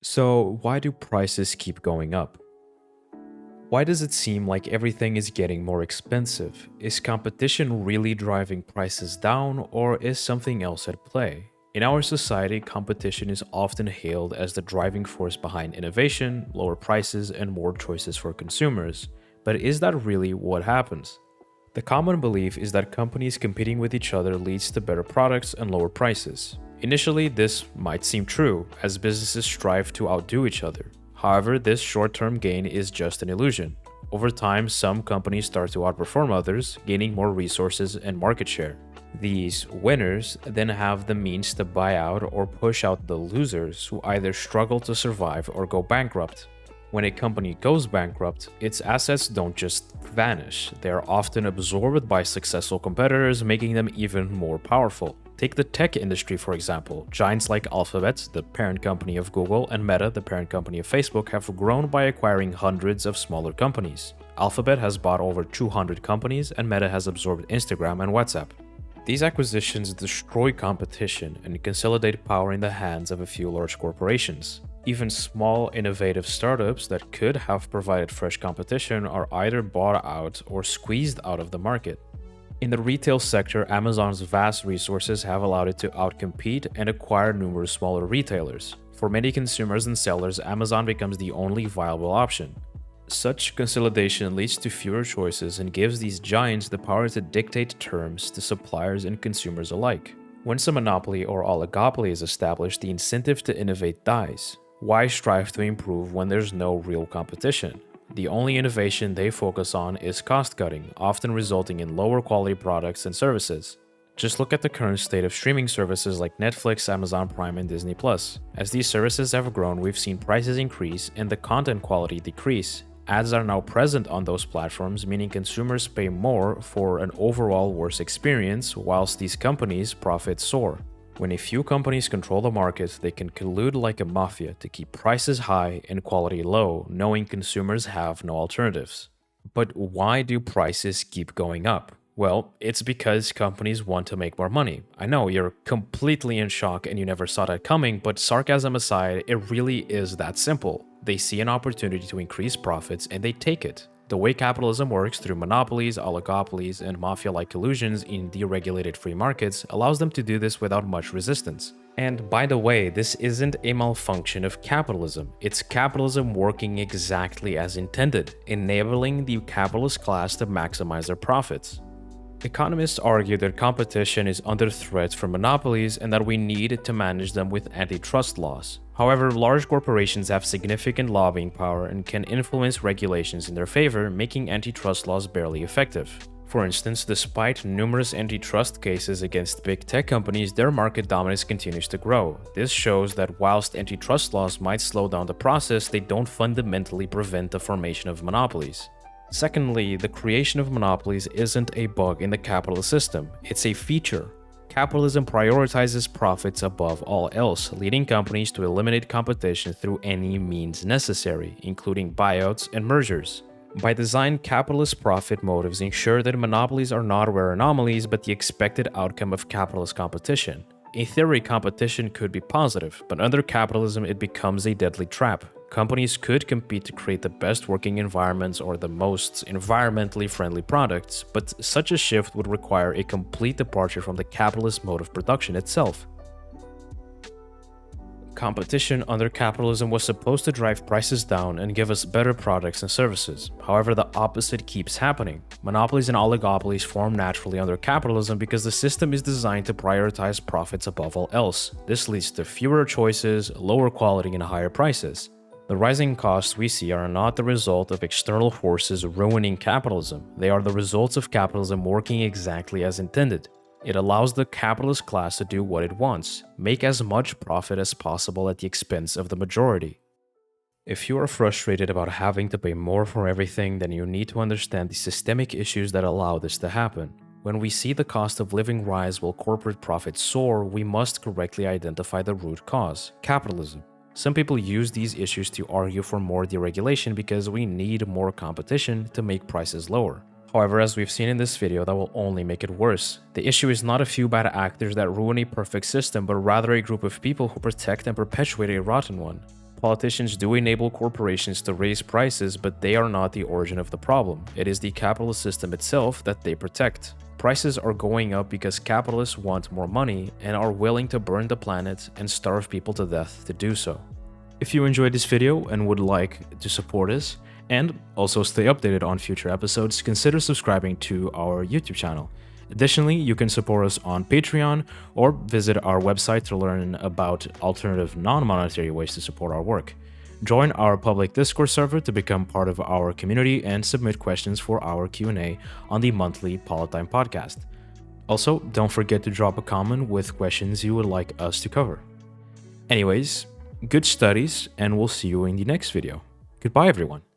So, why do prices keep going up? Why does it seem like everything is getting more expensive? Is competition really driving prices down, or is something else at play? In our society, competition is often hailed as the driving force behind innovation, lower prices, and more choices for consumers. But is that really what happens? The common belief is that companies competing with each other leads to better products and lower prices. Initially, this might seem true, as businesses strive to outdo each other. However, this short-term gain is just an illusion. Over time, some companies start to outperform others, gaining more resources and market share. These winners then have the means to buy out or push out the losers who either struggle to survive or go bankrupt. When a company goes bankrupt, its assets don't just vanish, they are often absorbed by successful competitors, making them even more powerful. Take the tech industry, for example. Giants like Alphabet, the parent company of Google, and Meta, the parent company of Facebook, have grown by acquiring hundreds of smaller companies. Alphabet has bought over 200 companies, and Meta has absorbed Instagram and WhatsApp. These acquisitions destroy competition and consolidate power in the hands of a few large corporations. Even small, innovative startups that could have provided fresh competition are either bought out or squeezed out of the market. In the retail sector, Amazon's vast resources have allowed it to outcompete and acquire numerous smaller retailers. For many consumers and sellers, Amazon becomes the only viable option. Such consolidation leads to fewer choices and gives these giants the power to dictate terms to suppliers and consumers alike. Once a monopoly or oligopoly is established, the incentive to innovate dies. Why strive to improve when there's no real competition? The only innovation they focus on is cost cutting, often resulting in lower quality products and services. Just look at the current state of streaming services like Netflix, Amazon Prime, and Disney+. As these services have grown, we've seen prices increase and the content quality decrease. Ads are now present on those platforms, meaning consumers pay more for an overall worse experience, whilst these companies' profits soar. When a few companies control the market, they can collude like a mafia to keep prices high and quality low, knowing consumers have no alternatives. But why do prices keep going up? Well, it's because companies want to make more money. I know you're completely in shock and you never saw that coming, but sarcasm aside, it really is that simple. They see an opportunity to increase profits and they take it. The way capitalism works through monopolies, oligopolies, and mafia-like collusions in deregulated free markets allows them to do this without much resistance. And by the way, this isn't a malfunction of capitalism. It's capitalism working exactly as intended, enabling the capitalist class to maximize their profits. Economists argue that competition is under threat from monopolies and that we need to manage them with antitrust laws. However, large corporations have significant lobbying power and can influence regulations in their favor, making antitrust laws barely effective. For instance, despite numerous antitrust cases against big tech companies, their market dominance continues to grow. This shows that whilst antitrust laws might slow down the process, they don't fundamentally prevent the formation of monopolies. Secondly, the creation of monopolies isn't a bug in the capitalist system, it's a feature. Capitalism prioritizes profits above all else, leading companies to eliminate competition through any means necessary, including buyouts and mergers. By design, capitalist profit motives ensure that monopolies are not rare anomalies but the expected outcome of capitalist competition. In theory, competition could be positive, but under capitalism it becomes a deadly trap. Companies could compete to create the best working environments or the most environmentally friendly products, but such a shift would require a complete departure from the capitalist mode of production itself. Competition under capitalism was supposed to drive prices down and give us better products and services. However, the opposite keeps happening. Monopolies and oligopolies form naturally under capitalism because the system is designed to prioritize profits above all else. This leads to fewer choices, lower quality, and higher prices. The rising costs we see are not the result of external forces ruining capitalism. They are the results of capitalism working exactly as intended. It allows the capitalist class to do what it wants, make as much profit as possible at the expense of the majority. If you are frustrated about having to pay more for everything, then you need to understand the systemic issues that allow this to happen. When we see the cost of living rise while corporate profits soar, we must correctly identify the root cause: capitalism. Some people use these issues to argue for more deregulation because we need more competition to make prices lower. However, as we've seen in this video, that will only make it worse. The issue is not a few bad actors that ruin a perfect system, but rather a group of people who protect and perpetuate a rotten one. Politicians do enable corporations to raise prices, but they are not the origin of the problem. It is the capitalist system itself that they protect. Prices are going up because capitalists want more money and are willing to burn the planet and starve people to death to do so. If you enjoyed this video and would like to support us, and also stay updated on future episodes, consider subscribing to our YouTube channel. Additionally, you can support us on Patreon or visit our website to learn about alternative non-monetary ways to support our work. Join our public Discord server to become part of our community and submit questions for our Q&A on the monthly Politdigm podcast. Also, don't forget to drop a comment with questions you would like us to cover. Anyways, good studies, and we'll see you in the next video. Goodbye, everyone.